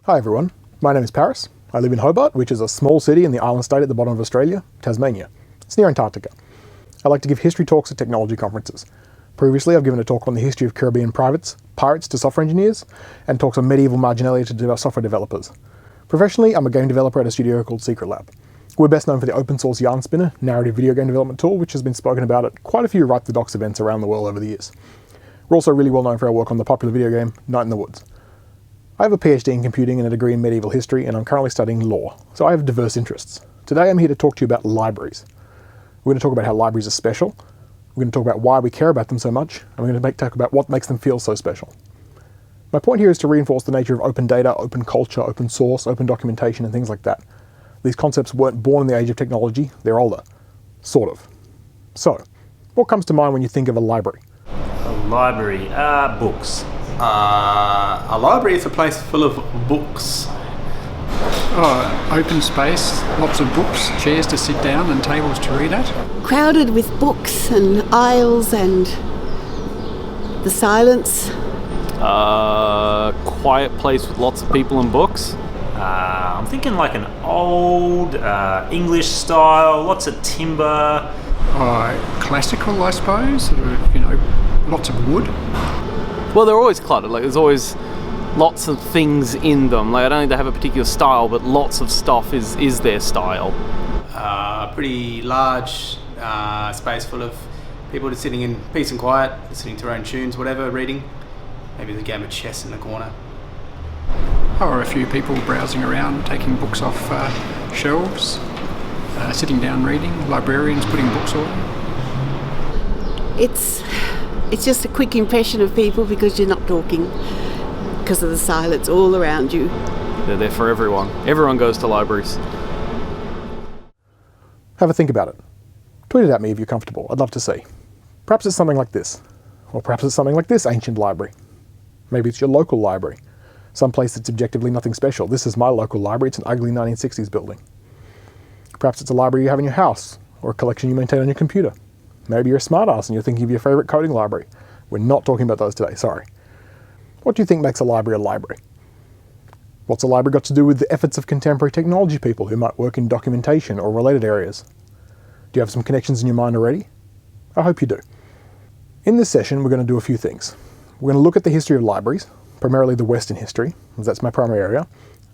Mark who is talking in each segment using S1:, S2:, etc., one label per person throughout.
S1: Hi everyone, my name is Paris. I live in Hobart, which is a small city in the island state at the bottom of Australia, Tasmania. It's near Antarctica. I like to give history talks at technology conferences. Previously, I've given a talk on the history of Caribbean pirates to software engineers, and talks on medieval marginalia to software developers. Professionally, I'm a game developer at a studio called Secret Lab. We're best known for the open source Yarn Spinner narrative video game development tool, which has been spoken about at quite a few Write the Docs events around the world over the years. We're also really well known for our work on the popular video game Night in the Woods. I have a PhD in computing and a degree in medieval history, and I'm currently studying law, so I have diverse interests. Today I'm here to talk to you about libraries. We're going to talk about how libraries are special, we're going to talk about why we care about them so much, and we're going to talk about what makes them feel so special. My point here is to reinforce the nature of open data, open culture, open source, open documentation, and things like that. These concepts weren't born in the age of technology, they're older. Sort of. So, what comes to mind when you think of a library?
S2: A library, books.
S3: A library is a place full of books.
S4: Open space, lots of books, chairs to sit down and tables to read at.
S5: Crowded with books and aisles and the silence.
S6: Quiet place with lots of people and books.
S2: I'm thinking like an old English style, lots of timber.
S4: Classical, I suppose, lots of wood.
S6: Well, they're always cluttered. Like there's always lots of things in them. Like I don't think they have a particular style, but lots of stuff is their style.
S3: Pretty large space full of people just sitting in peace and quiet, listening to their own tunes, whatever, reading. Maybe there's a game of chess in the corner.
S4: Or a few people browsing around, taking books off shelves, sitting down reading, librarians putting books away.
S5: It's just a quick impression of people because you're not talking, because of the silence all around you.
S6: They're there for everyone. Everyone goes to libraries.
S1: Have a think about it. Tweet it at me if you're comfortable. I'd love to see. Perhaps it's something like this. Or perhaps it's something like this ancient library. Maybe it's your local library. Some place that's objectively nothing special. This is my local library. It's an ugly 1960s building. Perhaps it's a library you have in your house, or a collection you maintain on your computer. Maybe you're a smartass and you're thinking of your favorite coding library. We're not talking about those today, sorry. What do you think makes a library a library? What's a library got to do with the efforts of contemporary technology people who might work in documentation or related areas? Do you have some connections in your mind already? I hope you do. In this session, we're going to do a few things. We're going to look at the history of libraries, primarily the Western history, as that's my primary area,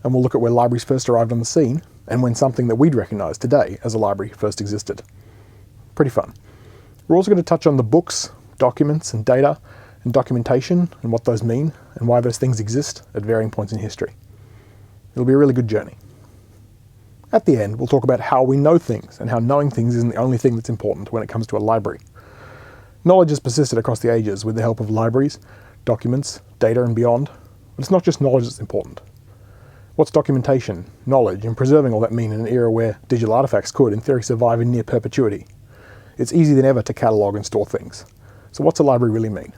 S1: and we'll look at where libraries first arrived on the scene, and when something that we'd recognise today as a library first existed. Pretty fun. We're also going to touch on the books, documents, and data, and documentation, and what those mean, and why those things exist at varying points in history. It'll be a really good journey. At the end, we'll talk about how we know things, and how knowing things isn't the only thing that's important when it comes to a library. Knowledge has persisted across the ages with the help of libraries, documents, data, and beyond, but it's not just knowledge that's important. What's documentation, knowledge, and preserving all that mean in an era where digital artifacts could, in theory, survive in near perpetuity? It's easier than ever to catalogue and store things. So what's a library really mean?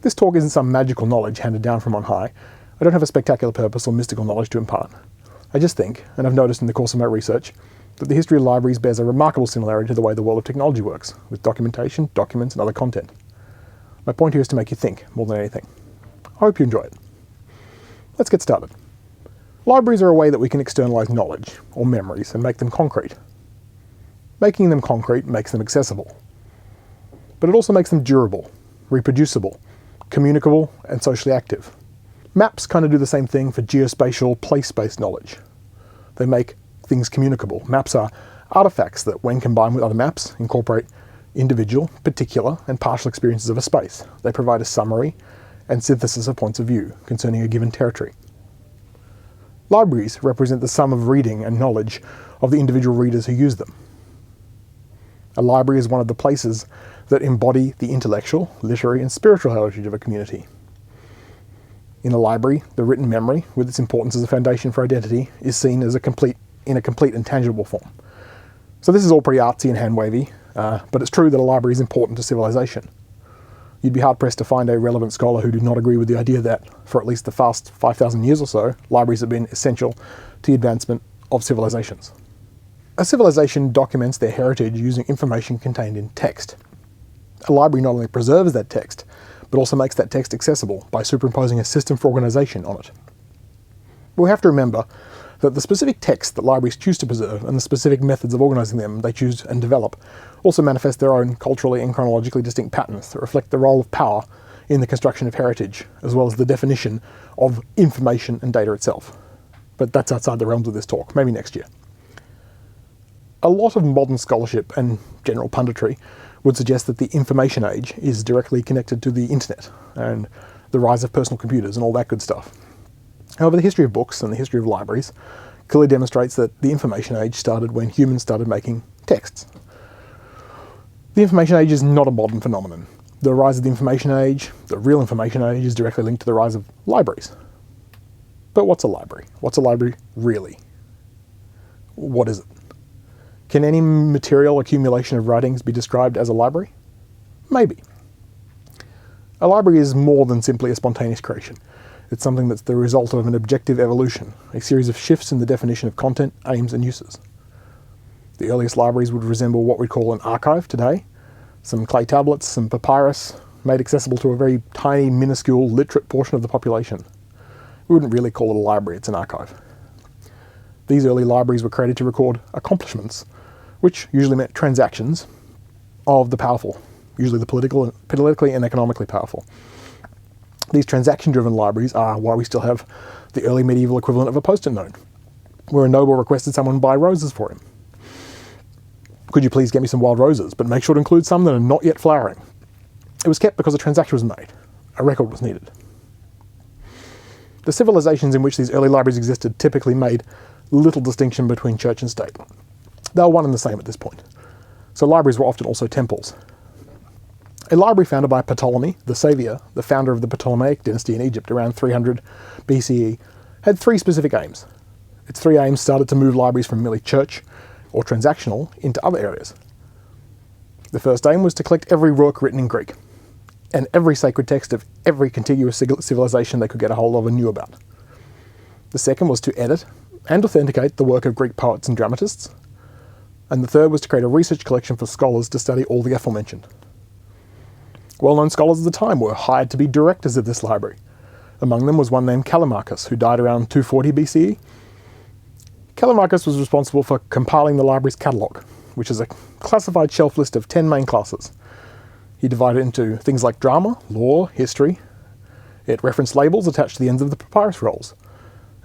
S1: This talk isn't some magical knowledge handed down from on high. I don't have a spectacular purpose or mystical knowledge to impart. I just think, and I've noticed in the course of my research, that the history of libraries bears a remarkable similarity to the way the world of technology works, with documentation, documents, and other content. My point here is to make you think, more than anything. I hope you enjoy it. Let's get started. Libraries are a way that we can externalize knowledge, or memories, and make them concrete. Making them concrete makes them accessible. But it also makes them durable, reproducible, communicable, and socially active. Maps kind of do the same thing for geospatial, place-based knowledge. They make things communicable. Maps are artifacts that, when combined with other maps, incorporate individual, particular, and partial experiences of a space. They provide a summary and synthesis of points of view concerning a given territory. Libraries represent the sum of reading and knowledge of the individual readers who use them. A library is one of the places that embody the intellectual, literary, and spiritual heritage of a community. In a library, the written memory, with its importance as a foundation for identity, is seen as in a complete and tangible form. So this is all pretty artsy and hand-wavy, but it's true that a library is important to civilization. You'd be hard-pressed to find a relevant scholar who did not agree with the idea that, for at least the past 5,000 years or so, libraries have been essential to the advancement of civilizations. A civilization documents their heritage using information contained in text. A library not only preserves that text, but also makes that text accessible by superimposing a system for organization on it. We have to remember that the specific texts that libraries choose to preserve and the specific methods of organising them they choose and develop also manifest their own culturally and chronologically distinct patterns that reflect the role of power in the construction of heritage, as well as the definition of information and data itself. But that's outside the realms of this talk, maybe next year. A lot of modern scholarship and general punditry would suggest that the information age is directly connected to the internet and the rise of personal computers and all that good stuff. However, the history of books and the history of libraries clearly demonstrates that the information age started when humans started making texts. The information age is not a modern phenomenon. The rise of the information age, the real information age, is directly linked to the rise of libraries. But what's a library? What's a library really? What is it? Can any material accumulation of writings be described as a library? Maybe. A library is more than simply a spontaneous creation. It's something that's the result of an objective evolution, a series of shifts in the definition of content, aims, and uses. The earliest libraries would resemble what we'd call an archive today. Some clay tablets, some papyrus, made accessible to a very tiny, minuscule, literate portion of the population. We wouldn't really call it a library, it's an archive. These early libraries were created to record accomplishments, which usually meant transactions of the powerful, usually the politically and economically powerful. These transaction-driven libraries are why we still have the early medieval equivalent of a post-it note, where a noble requested someone buy roses for him. Could you please get me some wild roses, but make sure to include some that are not yet flowering? It was kept because a transaction was made. A record was needed. The civilizations in which these early libraries existed typically made little distinction between church and state. They were one and the same at this point. So libraries were often also temples. A library founded by Ptolemy, the Savior, the founder of the Ptolemaic dynasty in Egypt around 300 BCE, had three specific aims. Its three aims started to move libraries from merely church or transactional into other areas. The first aim was to collect every work written in Greek, and every sacred text of every contiguous civilization they could get a hold of and knew about. The second was to edit and authenticate the work of Greek poets and dramatists, and the third was to create a research collection for scholars to study all the aforementioned. Well-known scholars of the time were hired to be directors of this library. Among them was one named Callimachus, who died around 240 BCE. Callimachus was responsible for compiling the library's catalogue, which is a classified shelf list of 10 main classes. He divided it into things like drama, law, history. It referenced labels attached to the ends of the papyrus rolls.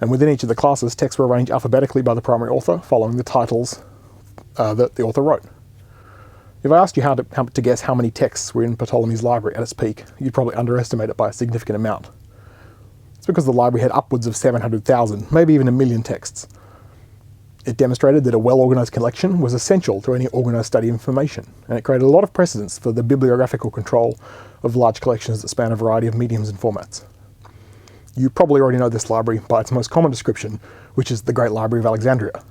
S1: And within each of the classes, texts were arranged alphabetically by the primary author, following the titles that the author wrote. If I asked you how to guess how many texts were in Ptolemy's library at its peak, you'd probably underestimate it by a significant amount. It's because the library had upwards of 700,000, maybe even 1 million texts. It demonstrated that a well-organised collection was essential to any organised study of information, and it created a lot of precedents for the bibliographical control of large collections that span a variety of mediums and formats. You probably already know this library by its most common description, which is the Great Library of Alexandria.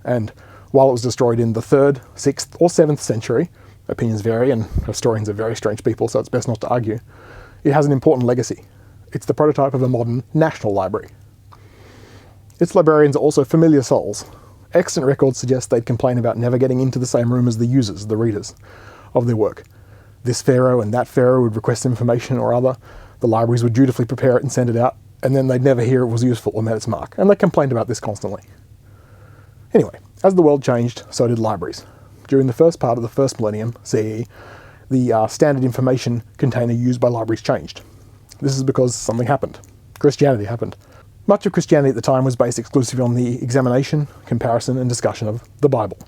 S1: And while it was destroyed in the 3rd, 6th, or 7th century, opinions vary and historians are very strange people, so it's best not to argue, it has an important legacy. It's the prototype of a modern national library. Its librarians are also familiar souls. Extant records suggest they'd complain about never getting into the same room as the users, the readers, of their work. This pharaoh and that pharaoh would request information or other, the libraries would dutifully prepare it and send it out, and then they'd never hear it was useful or met its mark, and they complained about this constantly. Anyway, as the world changed, so did libraries. During the first part of the first millennium, CE, the standard information container used by libraries changed. This is because something happened. Christianity happened. Much of Christianity at the time was based exclusively on the examination, comparison, and discussion of the Bible.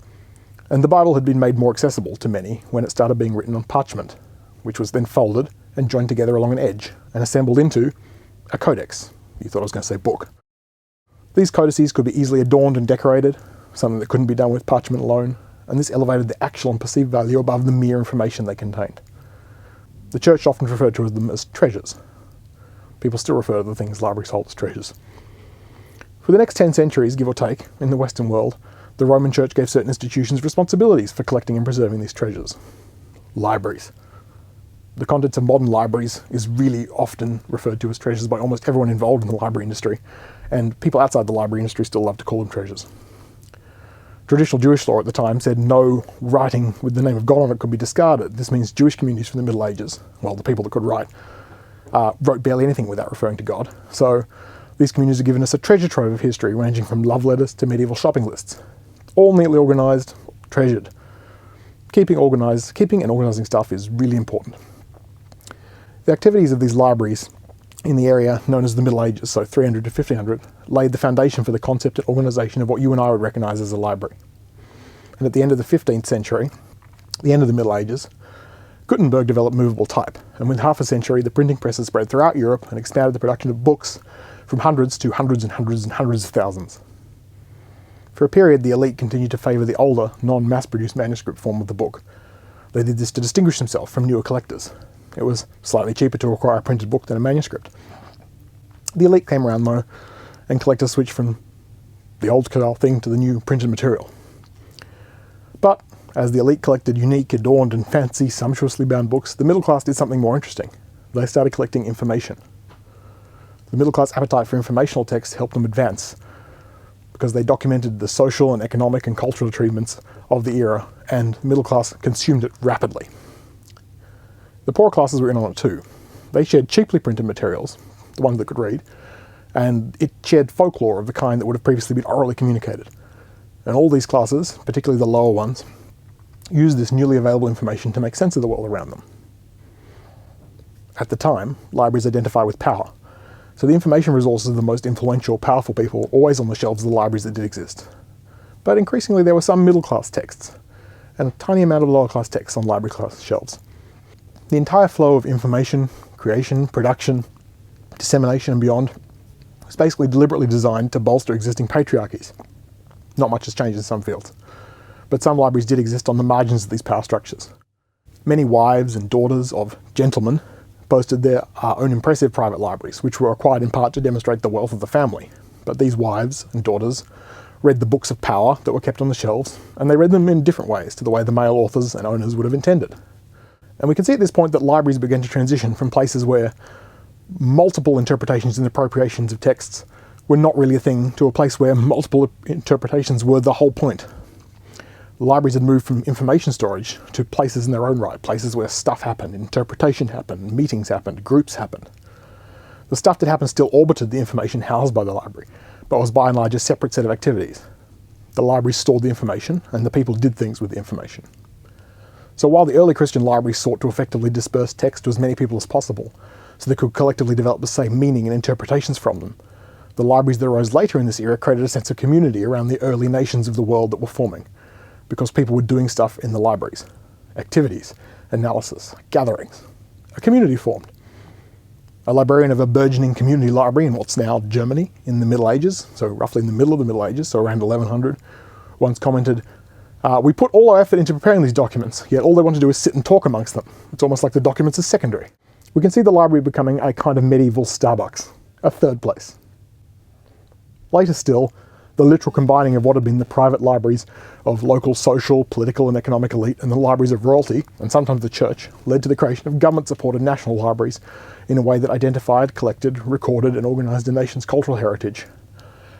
S1: And the Bible had been made more accessible to many when it started being written on parchment, which was then folded and joined together along an edge and assembled into a codex. You thought I was going to say book. These codices could be easily adorned and decorated, something that couldn't be done with parchment alone, and this elevated the actual and perceived value above the mere information they contained. The church often referred to them as treasures. People still refer to the things libraries hold as treasures. For the next 10 centuries, give or take, in the Western world, the Roman Church gave certain institutions responsibilities for collecting and preserving these treasures. Libraries. The contents of modern libraries is really often referred to as treasures by almost everyone involved in the library industry, and people outside the library industry still love to call them treasures. Traditional Jewish law at the time said no writing with the name of God on it could be discarded. This means Jewish communities from the Middle Ages, well, the people that could write, wrote barely anything without referring to God. So These communities have given us a treasure trove of history ranging from love letters to medieval shopping lists. All neatly organised, treasured. Keeping and organising stuff is really important. The activities of these libraries in the area known as the Middle Ages, so 300 to 1500, laid the foundation for the concept and organisation of what you and I would recognise as a library. And at the end of the 15th century, the end of the Middle Ages, Gutenberg developed movable type, and within half a century the printing presses spread throughout Europe and expanded the production of books from hundreds to hundreds and hundreds and hundreds of thousands. For a period, the elite continued to favour the older, non-mass-produced manuscript form of the book. They did this to distinguish themselves from newer collectors. It was slightly cheaper to acquire a printed book than a manuscript. The elite came around though, and collectors switched from the old style thing to the new printed material. But as the elite collected unique, adorned and fancy, sumptuously bound books, the middle class did something more interesting. They started collecting information. The middle class appetite for informational text helped them advance because they documented the social and economic and cultural achievements of the era, and the middle class consumed it rapidly. The poorer classes were in on it too. They shared cheaply printed materials, the ones that could read, and it shared folklore of the kind that would have previously been orally communicated. And all these classes, particularly the lower ones, used this newly available information to make sense of the world around them. At the time, libraries identify with power, so the information resources of the most influential, powerful people were always on the shelves of the libraries that did exist. But increasingly there were some middle-class texts, and a tiny amount of lower-class texts on library-class shelves. The entire flow of information, creation, production, dissemination and beyond was basically deliberately designed to bolster existing patriarchies. Not much has changed in some fields, but some libraries did exist on the margins of these power structures. Many wives and daughters of gentlemen boasted their own impressive private libraries, which were acquired in part to demonstrate the wealth of the family. But these wives and daughters read the books of power that were kept on the shelves, and they read them in different ways to the way the male authors and owners would have intended. And we can see at this point that libraries began to transition from places where multiple interpretations and appropriations of texts were not really a thing to a place where multiple interpretations were the whole point. The libraries had moved from information storage to places in their own right, places where stuff happened, interpretation happened, meetings happened, groups happened. The stuff that happened still orbited the information housed by the library, but was by and large a separate set of activities. The library stored the information, and the people did things with the information. So while the early Christian libraries sought to effectively disperse text to as many people as possible, so they could collectively develop the same meaning and interpretations from them, the libraries that arose later in this era created a sense of community around the early nations of the world that were forming, because people were doing stuff in the libraries. Activities, analysis, gatherings. A community formed. A librarian of a burgeoning community library in what's now Germany in the Middle Ages, so roughly in the middle of the Middle Ages, so around 1100, once commented, "We put all our effort into preparing these documents, yet all they want to do is sit and talk amongst them. It's almost like the documents are secondary." We can see the library becoming a kind of medieval Starbucks, a third place. Later still, the literal combining of what had been the private libraries of local social, political and economic elite and the libraries of royalty, and sometimes the church, led to the creation of government-supported national libraries in a way that identified, collected, recorded and organised a nation's cultural heritage.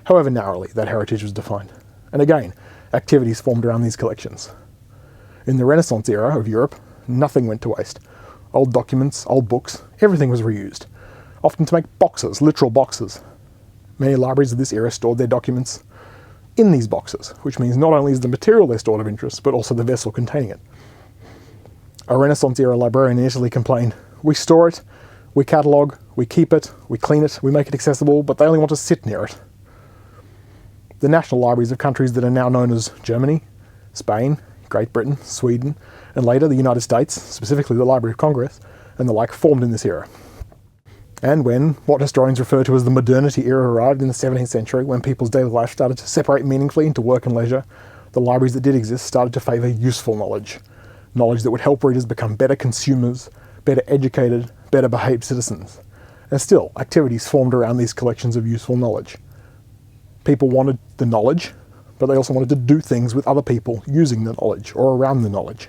S1: However narrowly that heritage was defined. And again, activities formed around these collections. In the Renaissance era of Europe, nothing went to waste. Old documents, old books, everything was reused, often to make boxes, literal boxes. Many libraries of this era stored their documents in these boxes, which means not only is the material they stored of interest, but also the vessel containing it. A Renaissance-era librarian in Italy complained, "We store it, we catalogue, we keep it, we clean it, we make it accessible, but they only want to sit near it." The national libraries of countries that are now known as Germany, Spain, Great Britain, Sweden, and later the United States, specifically the Library of Congress, and the like, formed in this era. And when what historians refer to as the modernity era arrived in the 17th century, when people's daily life started to separate meaningfully into work and leisure, the libraries that did exist started to favour useful knowledge. Knowledge that would help readers become better consumers, better educated, better behaved citizens. And still, activities formed around these collections of useful knowledge. People wanted the knowledge, but they also wanted to do things with other people using the knowledge or around the knowledge.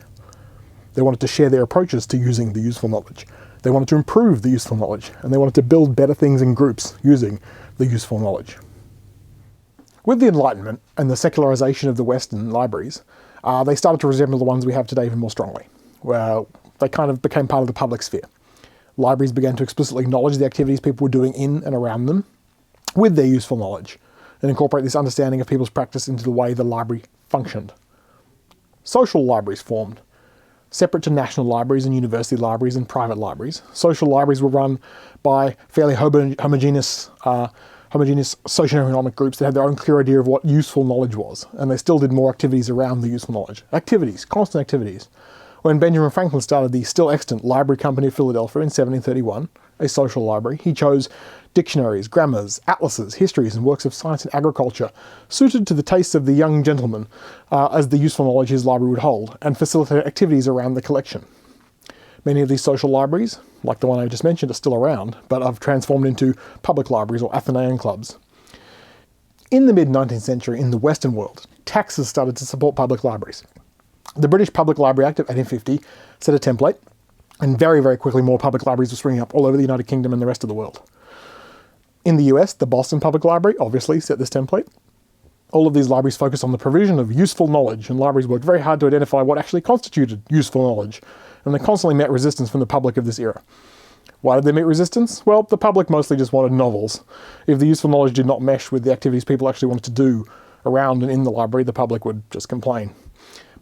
S1: They wanted to share their approaches to using the useful knowledge. They wanted to improve the useful knowledge, and they wanted to build better things in groups using the useful knowledge. With the Enlightenment and the secularization of the Western libraries, they started to resemble the ones we have today even more strongly. Well, they kind of became part of the public sphere. Libraries began to explicitly acknowledge the activities people were doing in and around them, with their useful knowledge and incorporate this understanding of people's practice into the way the library functioned. Social libraries formed. Separate to national libraries and university libraries and private libraries, social libraries were run by fairly homogeneous socioeconomic groups that had their own clear idea of what useful knowledge was, and they still did more activities around the useful knowledge. Activities, constant activities. When Benjamin Franklin started the still extant Library Company of Philadelphia in 1731, a social library, he chose dictionaries, grammars, atlases, histories, and works of science and agriculture suited to the tastes of the young gentleman as the useful knowledge his library would hold, and facilitate activities around the collection. Many of these social libraries, like the one I just mentioned, are still around, but have transformed into public libraries or Athenaeum clubs. In the mid-19th century, in the Western world, taxes started to support public libraries. The British Public Library Act of 1850 set a template, and very, very quickly more public libraries were springing up all over the United Kingdom and the rest of the world. In the US, the Boston Public Library obviously set this template. All of these libraries focused on the provision of useful knowledge, and libraries worked very hard to identify what actually constituted useful knowledge, and they constantly met resistance from the public of this era. Why did they meet resistance? Well, the public mostly just wanted novels. If the useful knowledge did not mesh with the activities people actually wanted to do around and in the library, the public would just complain.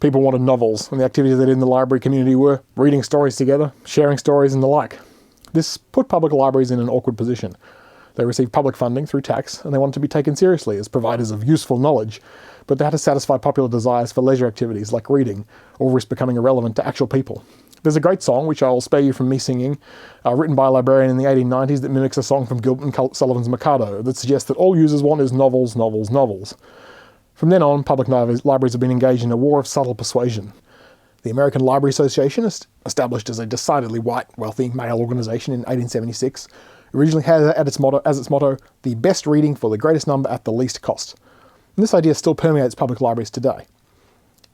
S1: People wanted novels, and the activities they did in the library community were reading stories together, sharing stories, and the like. This put public libraries in an awkward position. They received public funding through tax, and they wanted to be taken seriously as providers of useful knowledge, but they had to satisfy popular desires for leisure activities like reading, or risk becoming irrelevant to actual people. There's a great song, which I'll spare you from me singing, written by a librarian in the 1890s that mimics a song from Gilbert and Sullivan's Mikado that suggests that all users want is novels, novels, novels. From then on, public libraries have been engaged in a war of subtle persuasion. The American Library Association, established as a decidedly white, wealthy male organisation in 1876, originally had as its motto, the best reading for the greatest number at the least cost. And this idea still permeates public libraries today.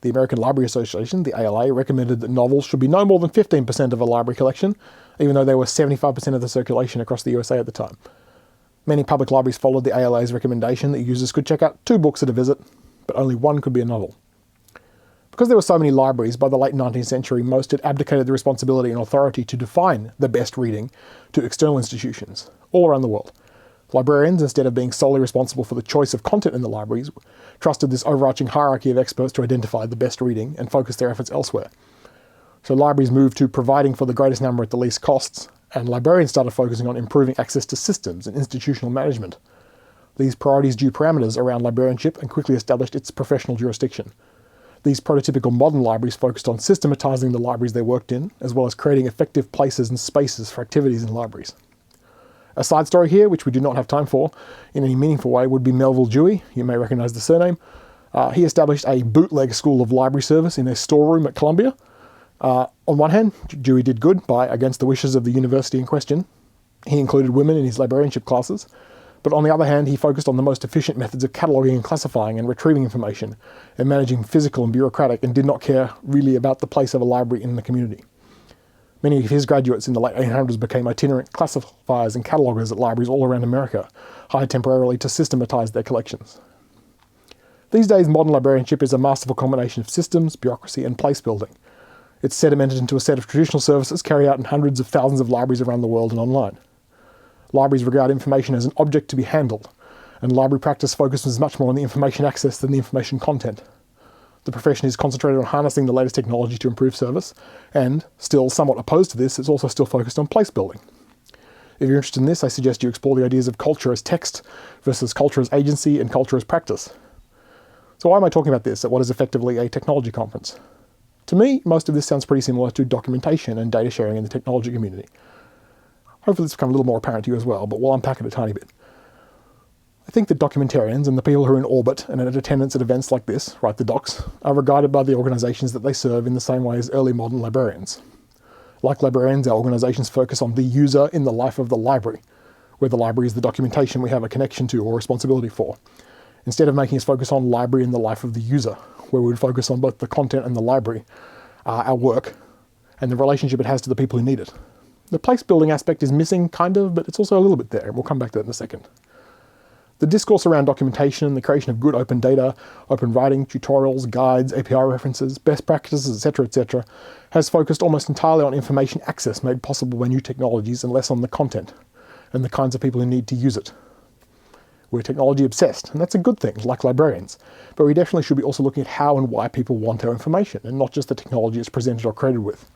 S1: The American Library Association, the ALA, recommended that novels should be no more than 15% of a library collection, even though they were 75% of the circulation across the USA at the time. Many public libraries followed the ALA's recommendation that users could check out 2 books at a visit, but only one could be a novel. Because there were so many libraries, by the late 19th century, most had abdicated the responsibility and authority to define the best reading to external institutions all around the world. Librarians, instead of being solely responsible for the choice of content in the libraries, trusted this overarching hierarchy of experts to identify the best reading and focus their efforts elsewhere. So libraries moved to providing for the greatest number at the least costs, and librarians started focusing on improving access to systems and institutional management. These priorities drew parameters around librarianship and quickly established its professional jurisdiction. These prototypical modern libraries focused on systematizing the libraries they worked in, as well as creating effective places and spaces for activities in libraries. A side story here, which we do not have time for in any meaningful way, would be Melville Dewey. You may recognize the surname. He established a bootleg school of library service in a storeroom at Columbia. On one hand, Dewey did good by against the wishes of the university in question. He included women in his librarianship classes. But on the other hand, he focused on the most efficient methods of cataloguing and classifying and retrieving information and managing physical and bureaucratic, and did not care really about the place of a library in the community. Many of his graduates in the late 1800s became itinerant classifiers and cataloguers at libraries all around America, hired temporarily to systematize their collections. These days, modern librarianship is a masterful combination of systems, bureaucracy, and place building. It's sedimented into a set of traditional services carried out in hundreds of thousands of libraries around the world and online. Libraries regard information as an object to be handled, and library practice focuses much more on the information access than the information content. The profession is concentrated on harnessing the latest technology to improve service, and, still somewhat opposed to this, it's also still focused on place building. If you're interested in this, I suggest you explore the ideas of culture as text versus culture as agency and culture as practice. So why am I talking about this at what is effectively a technology conference? To me, most of this sounds pretty similar to documentation and data sharing in the technology community. Hopefully it's become a little more apparent to you as well, but we'll unpack it a tiny bit. I think that documentarians and the people who are in orbit and in attendance at events like this, the docs, are regarded by the organisations that they serve in the same way as early modern librarians. Like librarians, our organisations focus on the user in the life of the library, where the library is the documentation we have a connection to or responsibility for, instead of making us focus on library in the life of the user, where we would focus on both the content and the library, our work, and the relationship it has to the people who need it. The place building aspect is missing, kind of, but it's also a little bit there, and we'll come back to that in a second. The discourse around documentation, the creation of good open data, open writing, tutorials, guides, API references, best practices, etc., has focused almost entirely on information access made possible by new technologies and less on the content and the kinds of people who need to use it. We're technology obsessed, and that's a good thing, like librarians. But we definitely should be also looking at how and why people want our information, and not just the technology it's presented or created with.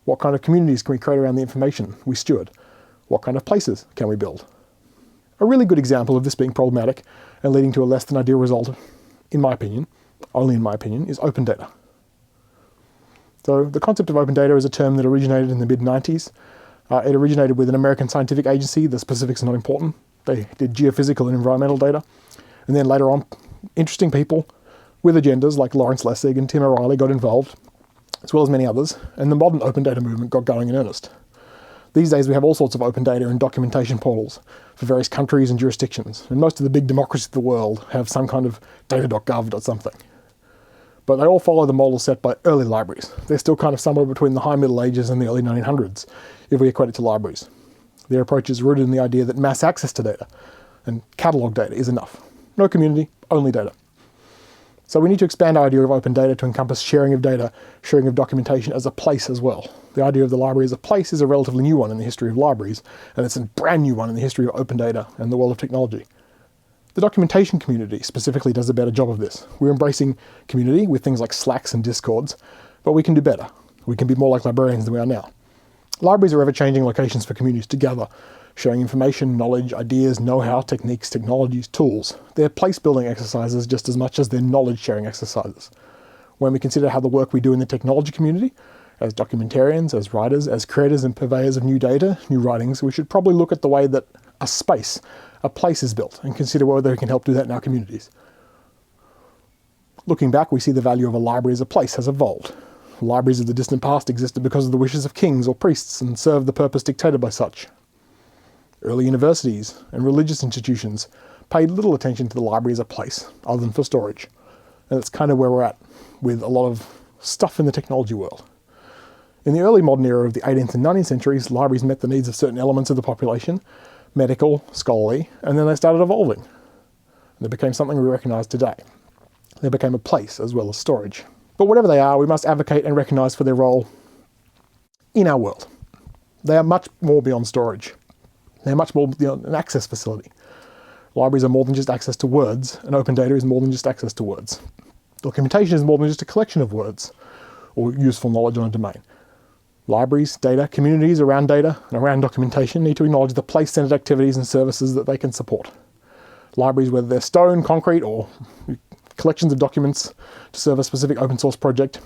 S1: What kind of communities can we create around the information we steward? What kind of places can we build? A really good example of this being problematic and leading to a less than ideal result, in my opinion, only in my opinion, is open data. So the concept of open data is a term that originated in the mid-90s. It originated with an American scientific agency. The specifics are not important. They did geophysical and environmental data. And then later on, interesting people with agendas like Lawrence Lessig and Tim O'Reilly got involved, as well as many others, and the modern open data movement got going in earnest. These days we have all sorts of open data and documentation portals for various countries and jurisdictions, and most of the big democracies of the world have some kind of data.gov.something. But they all follow the model set by early libraries. They're still kind of somewhere between the high Middle Ages and the early 1900s, if we equate it to libraries. Their approach is rooted in the idea that mass access to data and catalogue data is enough. No community, only data. So we need to expand our idea of open data to encompass sharing of data, sharing of documentation as a place as well. The idea of the library as a place is a relatively new one in the history of libraries, and it's a brand new one in the history of open data and the world of technology. The documentation community specifically does a better job of this. We're embracing community with things like Slacks and Discords, but we can do better. We can be more like librarians than we are now. Libraries are ever-changing locations for communities to gather, sharing information, knowledge, ideas, know-how, techniques, technologies, tools. They're place-building exercises just as much as they're knowledge-sharing exercises. When we consider how the work we do in the technology community, as documentarians, as writers, as creators and purveyors of new data, new writings, we should probably look at the way that a space, a place is built, and consider whether we can help do that in our communities. Looking back, we see the value of a library as a place has evolved. Libraries of the distant past existed because of the wishes of kings or priests and served the purpose dictated by such. Early universities and religious institutions paid little attention to the library as a place, other than for storage. And that's kind of where we're at with a lot of stuff in the technology world. In the early modern era of the 18th and 19th centuries, libraries met the needs of certain elements of the population, medical, scholarly, and then they started evolving. They became something we recognise today. They became a place as well as storage. But whatever they are, we must advocate and recognise for their role in our world. They are much more beyond storage. They're much more beyond an access facility. Libraries are more than just access to words, and open data is more than just access to words. Documentation is more than just a collection of words or useful knowledge on a domain. Libraries, data, communities around data and around documentation need to acknowledge the place-centered activities and services that they can support. Libraries, whether they're stone, concrete, or collections of documents to serve a specific open source project,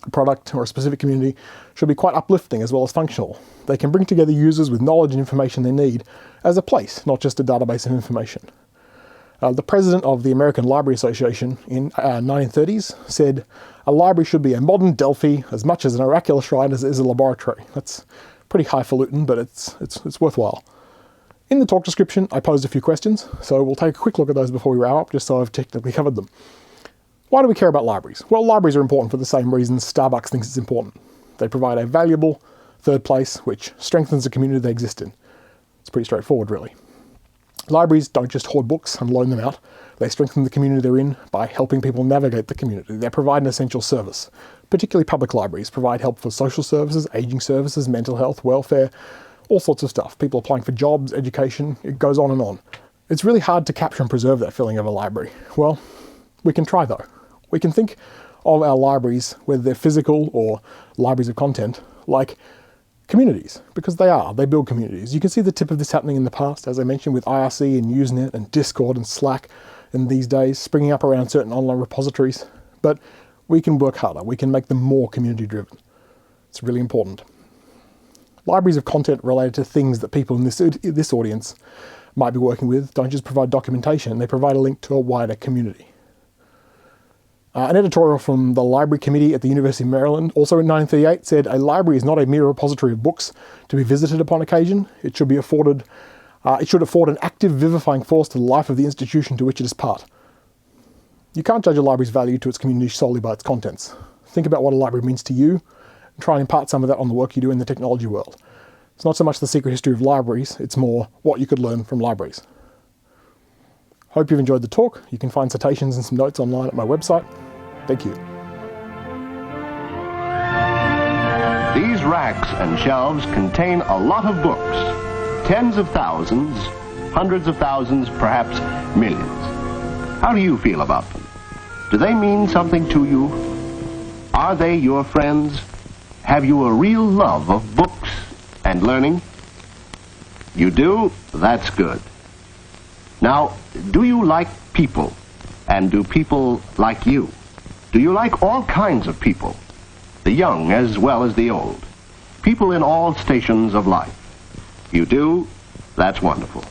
S1: a product, or a specific community, should be quite uplifting as well as functional. They can bring together users with knowledge and information they need as a place, not just a database of information. The president of the American Library Association in 1930s said, "A library should be a modern Delphi as much as an oracular shrine as it is a laboratory." That's pretty highfalutin, but it's worthwhile. In the talk description, I posed a few questions, so we'll take a quick look at those before we wrap up, just so I've technically covered them. Why do we care about libraries? Well, libraries are important for the same reasons Starbucks thinks it's important. They provide a valuable third place which strengthens the community they exist in. It's pretty straightforward, really. Libraries don't just hoard books and loan them out. They strengthen the community they're in by helping people navigate the community. They provide an essential service. Particularly public libraries provide help for social services, aging services, mental health, welfare, all sorts of stuff. People applying for jobs, education, it goes on and on. It's really hard to capture and preserve that feeling of a library. Well, we can try though. We can think of our libraries, whether they're physical or libraries of content, like communities, because they build communities. You can see the tip of this happening in the past, as I mentioned, with IRC and Usenet and Discord and Slack, and these days springing up around certain online repositories. But we can work harder. We can make them more community driven. It's really important. Libraries of content related to things that people in this audience might be working with don't just provide documentation, they provide a link to a wider community. An editorial from the Library Committee at the University of Maryland, also in 1938, said, "A library is not a mere repository of books to be visited upon occasion. It should afford an active, vivifying force to the life of the institution to which it is part." You can't judge a library's value to its community solely by its contents. Think about what a library means to you, and try and impart some of that on the work you do in the technology world. It's not so much the secret history of libraries, it's more what you could learn from libraries. Hope you've enjoyed the talk. You can find citations and some notes online at my website. Thank you.
S7: These racks and shelves contain a lot of books, tens of thousands, hundreds of thousands, perhaps millions. How do you feel about them? Do they mean something to you? Are they your friends? Have you a real love of books and learning? You do? That's good. Now, do you like people? And do people like you? Do you like all kinds of people? The young as well as the old. People in all stations of life. You do? That's wonderful.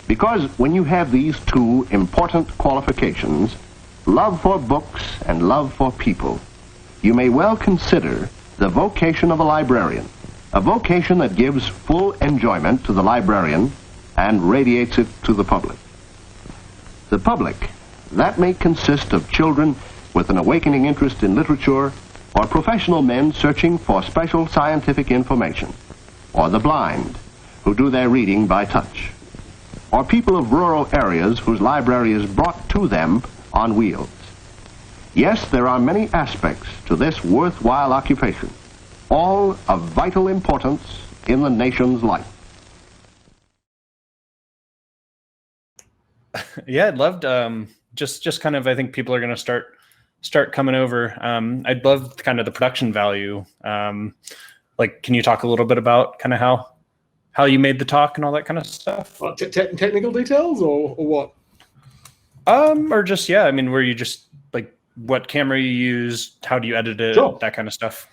S7: Because when you have these two important qualifications, love for books and love for people, you may well consider the vocation of a librarian, a vocation that gives full enjoyment to the librarian and radiates it to the public. The public, that may consist of children with an awakening interest in literature, or professional men searching for special scientific information, or the blind, who do their reading by touch, or people of rural areas whose library is brought to them on wheels. Yes, there are many aspects to this worthwhile occupation, all of vital importance in the nation's life.
S8: Yeah, I'd love just kind of, I think people are going to start coming over. I'd love kind of the production value. Like, can you talk a little bit about kind of how you made the talk and all that kind of stuff?
S1: Technical details or what?
S8: Or just, yeah, I mean, were you just like what camera you used, how do you edit it,
S1: Sure.
S8: That kind of stuff?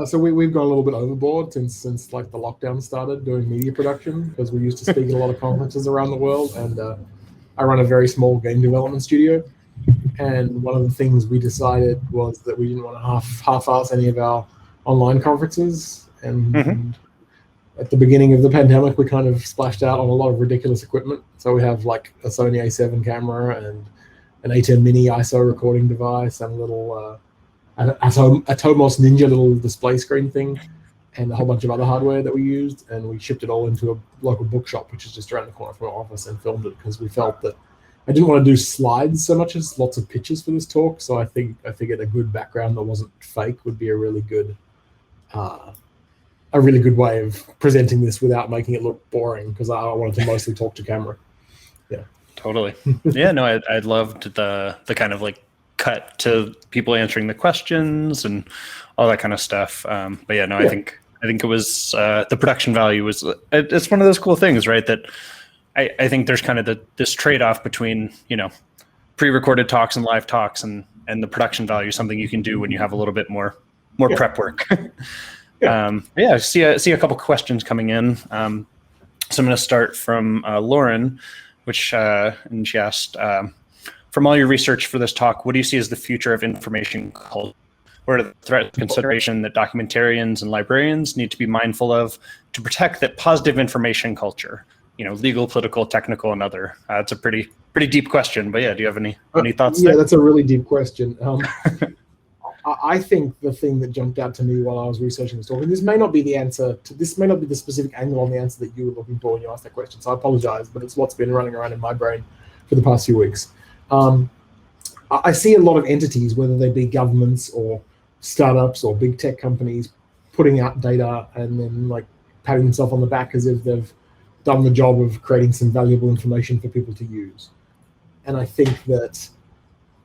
S1: So we've gone a little bit overboard since like the lockdown started doing media production, because we used to speak at a lot of conferences around the world, and I run a very small game development studio. And one of the things we decided was that we didn't want to half-ass any of our online conferences. And at the beginning of the pandemic, we kind of splashed out on a lot of ridiculous equipment. So we have like a Sony A7 camera and an A10 mini ISO recording device and a little Atomos Ninja little display screen thing, and a whole bunch of other hardware that we used. And we shipped it all into a local bookshop, which is just around the corner from our office, and filmed it, because we felt that I didn't want to do slides so much as lots of pictures for this talk. So I figured a good background that wasn't fake would be a really good way of presenting this without making it look boring, because I wanted to mostly talk to camera. Yeah,
S8: totally. Yeah, no, I loved the kind of like cut to people answering the questions and all that kind of stuff. But yeah, no, yeah. I think it was the production value was, it's one of those cool things, right? That I think there's kind of this trade-off between, you know, pre-recorded talks and live talks, and the production value is something you can do when you have a little bit more prep work. Yeah. I see a couple questions coming in. So I'm going to start from Lauren, and she asked, from all your research for this talk, what do you see as the future of information culture? What are the threats and consideration that documentarians and librarians need to be mindful of to protect that positive information culture? You know, legal, political, technical, and other. It's a pretty deep question, but yeah, do you have any thoughts?
S1: Yeah,
S8: there?
S1: That's a really deep question. I think the thing that jumped out to me while I was researching this talk, and this may not be the specific angle on the answer that you were looking for when you asked that question, so I apologize, but it's what's been running around in my brain for the past few weeks. I see a lot of entities, whether they be governments or startups or big tech companies, putting out data and then like patting themselves on the back as if they've done the job of creating some valuable information for people to use. And I think that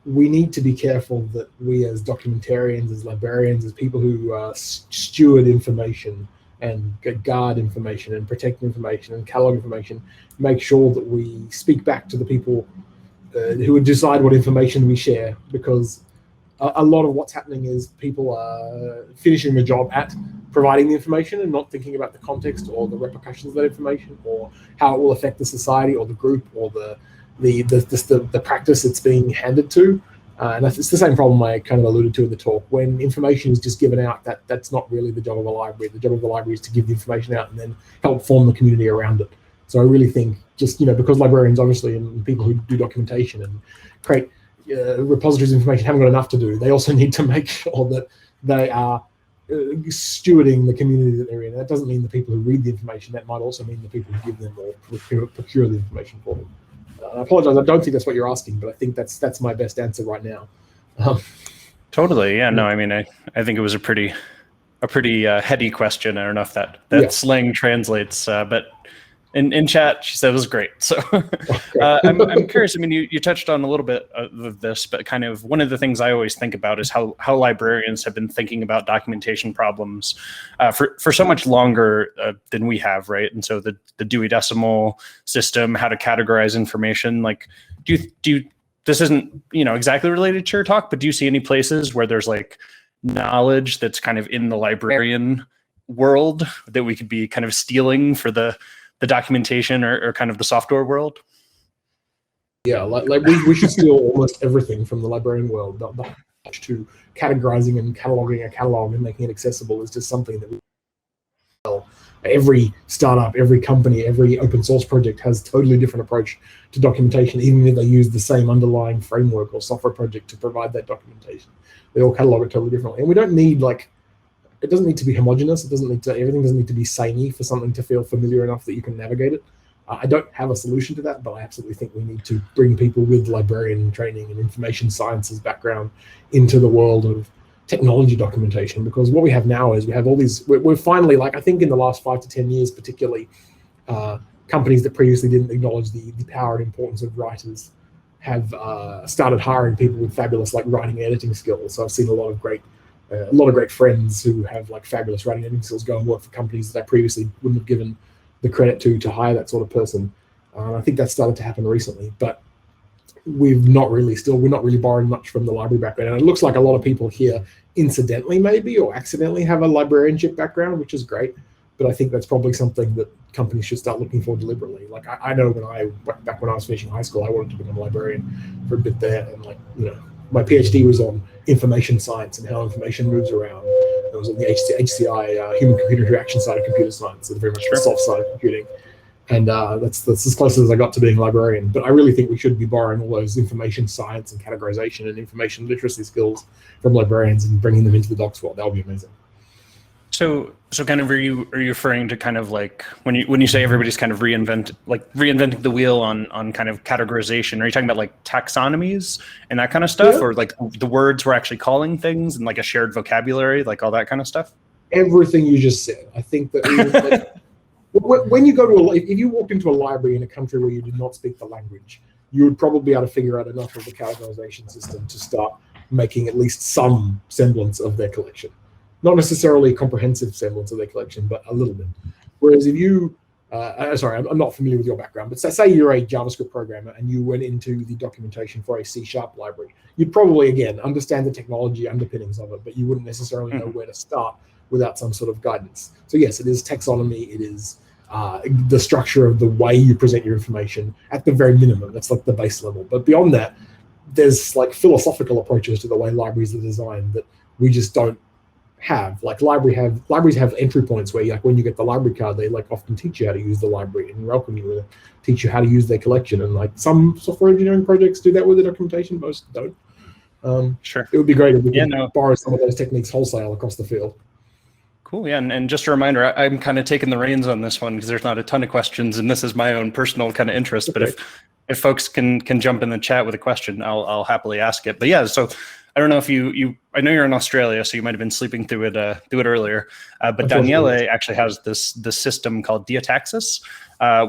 S1: we need to be careful that we as documentarians, as librarians, as people who steward information and guard information and protect information and catalog information, make sure that we speak back to the people who would decide what information we share, because a lot of what's happening is people are finishing the job at providing the information and not thinking about the context or the repercussions of that information, or how it will affect the society or the group or the practice it's being handed to. And it's the same problem I kind of alluded to in the talk. When information is just given out, that's not really the job of a library. The job of the library is to give the information out and then help form the community around it. So I really think just, you know, because librarians obviously and people who do documentation and create repositories of information haven't got enough to do, they also need to make sure that they are stewarding the community that they're in. That doesn't mean the people who read the information. That might also mean the people who give them or procure the information for them. I apologize. I don't think that's what you're asking, but I think that's my best answer right now.
S8: Totally. Yeah. No. I mean, I think it was a pretty heady question. I don't know if that slang translates, but in chat, she said it was great. So I'm curious. I mean, you touched on a little bit of this, but kind of one of the things I always think about is how librarians have been thinking about documentation problems for so much longer than we have, right? And so the Dewey Decimal System, how to categorize information. Like, do you this isn't exactly related to your talk, but do you see any places where there's like knowledge that's kind of in the librarian world that we could be kind of stealing for the documentation or kind of the software world?
S1: Yeah, like we should steal almost everything from the librarian world. Not much to categorizing and cataloging a catalog and making it accessible is just something that every startup, every company, every open source project has a totally different approach to documentation, even if they use the same underlying framework or software project to provide that documentation. They all catalog it totally differently. And we don't need it doesn't need to be homogeneous. Everything doesn't need to be samey for something to feel familiar enough that you can navigate it. I don't have a solution to that, but I absolutely think we need to bring people with librarian training and information sciences background into the world of technology documentation, because what we have now is we have all these, we're finally, like, I think in the last 5 to 10 years, particularly, companies that previously didn't acknowledge the power and importance of writers have started hiring people with fabulous writing and editing skills. So I've seen a lot of great friends who have fabulous writing and editing skills go and work for companies that I previously wouldn't have given the credit to hire that sort of person. I think that's started to happen recently, but we're not really borrowing much from the library background. And it looks like a lot of people here incidentally maybe or accidentally have a librarianship background, which is great. But I think that's probably something that companies should start looking for deliberately. Like I know back when I was finishing high school, I wanted to become a librarian for a bit there, and my PhD was on information science and how information moves around. It was on the HCI, human-computer interaction side of computer science, and very much the soft side of computing. And that's as close as I got to being a librarian. But I really think we should be borrowing all those information science and categorization and information literacy skills from librarians and bringing them into the docs world. That would be amazing.
S8: So kind of are you referring to kind of when you say everybody's kind of reinventing the wheel on kind of categorization? Are you talking about taxonomies and that kind of stuff, or the words we're actually calling things and a shared vocabulary, all that kind of stuff?
S1: Everything you just said. I think that when you go to if you walked into a library in a country where you did not speak the language, you would probably be able to figure out enough of the categorization system to start making at least some semblance of their collection. Not necessarily a comprehensive semblance of their collection, but a little bit. Whereas if you, I'm not familiar with your background, but say you're a JavaScript programmer and you went into the documentation for a C# library, you'd probably, again, understand the technology underpinnings of it, but you wouldn't necessarily know where to start without some sort of guidance. So yes, it is taxonomy, it is the structure of the way you present your information at the very minimum. That's the base level. But beyond that, there's philosophical approaches to the way libraries are designed that we just don't have. Libraries have entry points where when you get the library card, they often teach you how to use the library and welcome you and teach you how to use their collection. And some software engineering projects do that with the documentation, most don't.
S8: Sure.
S1: It would be great if we could borrow some of those techniques wholesale across the field.
S8: Cool. Yeah, and just a reminder, I'm kind of taking the reins on this one because there's not a ton of questions, and this is my own personal kind of interest. Okay. But if folks can jump in the chat with a question, I'll happily ask it. But yeah, so I don't know if I know you're in Australia, so you might have been sleeping through it earlier. But Daniele actually has this system called Diataxis,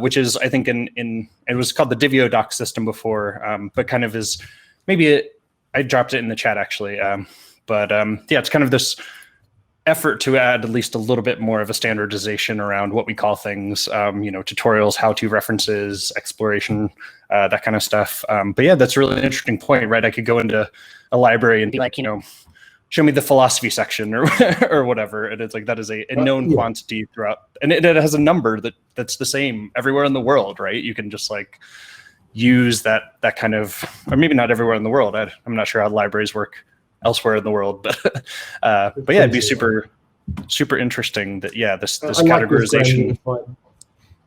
S8: which is, I think, it was called the DivioDoc system before, but kind of is I dropped it in the chat actually. Yeah, it's kind of this effort to add at least a little bit more of a standardization around what we call things, tutorials, how-to references, exploration, that kind of stuff. But yeah, that's really an interesting point, right? I could go into a library and be show me the philosophy section or whatever. And it's that is a known quantity throughout. And it has a number that's the same everywhere in the world, right? You can just use that kind of, or maybe not everywhere in the world. I'm not sure how libraries work elsewhere in the world, but yeah, it'd be super interesting that this categorization.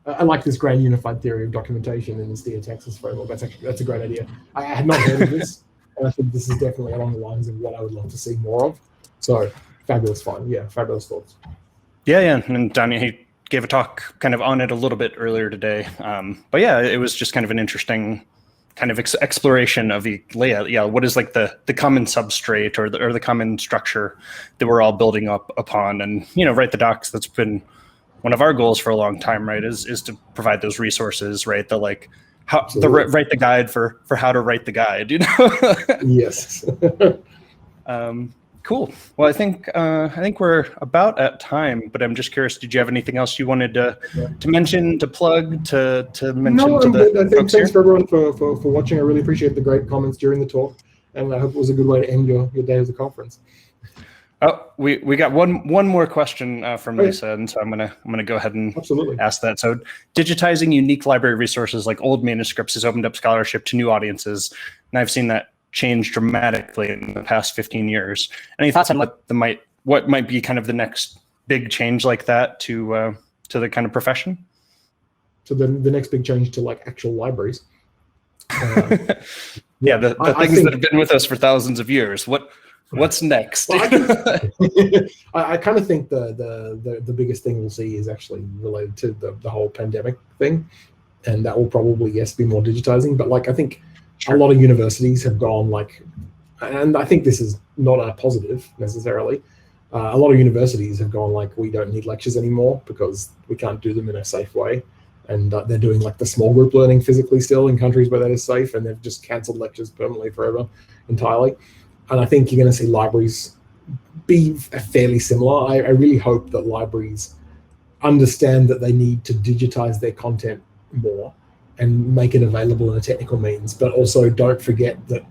S1: I like this grand unified theory of documentation in this Diataxis framework. That's a great idea. I had not heard of this, and I think this is definitely along the lines of what I would love to see more of. So fabulous fun, fabulous thoughts.
S8: Yeah, and Danny, he gave a talk kind of on it a little bit earlier today, but yeah, it was just kind of an interesting kind of exploration of the layout. Yeah, what is the common substrate or the common structure that we're all building up upon, and write the docs. That's been one of our goals for a long time, right, is to provide those resources, right? The like write the guide for how to write the guide, you know?
S9: Yes.
S8: Cool. Well, I think we're about at time, but I'm just curious. Did you have anything else you wanted to mention, to plug, to mention?
S9: No,
S8: to the
S9: I think
S8: folks
S9: thanks
S8: here?
S9: for everyone for watching. I really appreciate the great comments during the talk, and I hope it was a good way to end your day of the conference.
S8: Oh, we got one more question from
S9: Okay.
S8: Lisa, and so I'm gonna go ahead and
S9: Absolutely.
S8: ask that. So, digitizing unique library resources like old manuscripts has opened up scholarship to new audiences, and I've seen that change dramatically in the past 15 years. Any thoughts on what might be kind of the next big change like that to the kind of profession?
S9: So the next big change to like actual libraries.
S8: Yeah, the
S9: I
S8: things
S9: think-
S8: that have been with us for thousands of years. What's next?
S9: Well, I kind of think the biggest thing we'll see is actually related to the whole pandemic thing, and that will probably be more digitizing. But like I think a lot of universities have gone like, and I think this is not a positive necessarily. A lot of universities have gone like, we don't need lectures anymore because we can't do them in a safe way, and they're doing like the small group learning physically still in countries where that is safe, and they've just cancelled lectures permanently forever entirely. And I think you're going to see libraries be fairly similar. I really hope that libraries understand that they need to digitize their content more and make it available in a technical means, but also don't forget that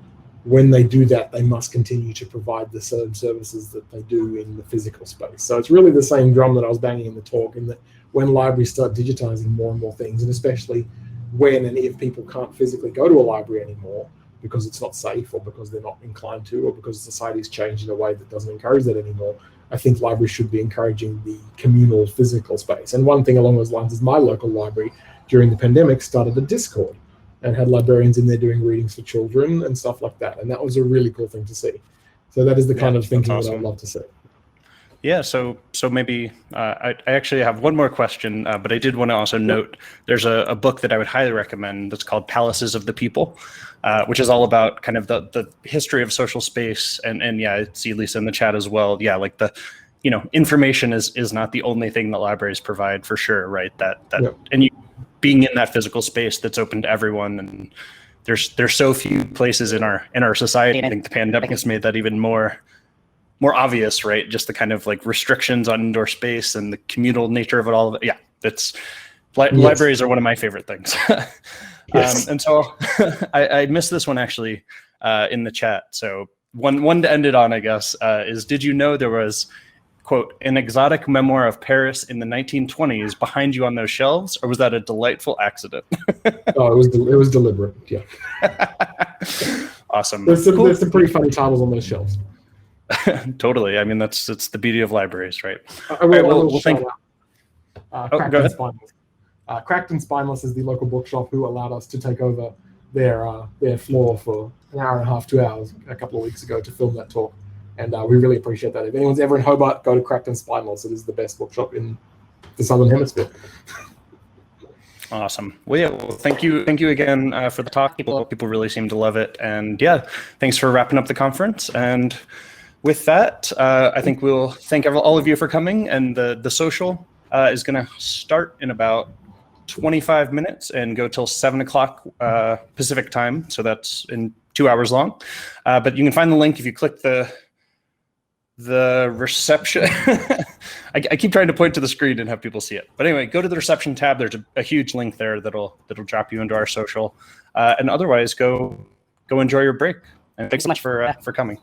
S9: when they do that, they must continue to provide the same services that they do in the physical space. So it's really the same drum that I was banging in the talk, in that when libraries start digitizing more and more things, and especially when and if people can't physically go to a library anymore, because it's not safe or because they're not inclined to or because society's changed in a way that doesn't encourage that anymore, I think libraries should be encouraging the communal physical space. And one thing along those lines is my local library during the pandemic started a Discord and had librarians in there doing readings for children and stuff like that. And that was a really cool thing to see. So that is the kind of thinking that I'd love to see.
S8: Yeah, so maybe I actually have one more question, but I did want to also note there's a book that I would highly recommend that's called Palaces of the People, which is all about kind of the history of social space. And yeah, I see Lisa in the chat as well. Yeah, like information is not the only thing that libraries provide for sure, right? And you being in that physical space that's open to everyone, and there's so few places in our society. I think the pandemic has made that even more obvious, right? Just the kind of like restrictions on indoor space and the communal nature of it all. Yeah, libraries are one of my favorite things.
S9: Yes.
S8: And so I missed this one actually in the chat. So one to end it on, I guess, is, did you know there was, quote, an exotic memoir of Paris in the 1920s behind you on those shelves, or was that a delightful accident?
S9: Oh, it was deliberate. Yeah.
S8: Awesome.
S9: There's some pretty funny titles on those shelves.
S8: Totally. I mean, it's the beauty of libraries, right?
S9: I will
S8: well,
S9: shout out
S8: go
S9: Cracked
S8: ahead.
S9: and Spineless. Cracked and Spineless is the local bookshop who allowed us to take over their floor for an hour and a half, 2 hours a couple of weeks ago to film that talk. And we really appreciate that. If anyone's ever in Hobart, go to Cracked and Spineless. It is the best bookshop in the Southern Hemisphere.
S8: Awesome. Well, yeah. Well, thank you again for the talk. People really seem to love it, and yeah, thanks for wrapping up the conference. And with that, I think we'll thank all of you for coming. And the social is going to start in about 25 minutes and go till 7 o'clock Pacific time. So that's in 2 hours long. But you can find the link if you click the reception. I keep trying to point to the screen and have people see it. But anyway, go to the reception tab. There's a huge link there that'll drop you into our social. And otherwise, go enjoy your break. And thanks so much for coming.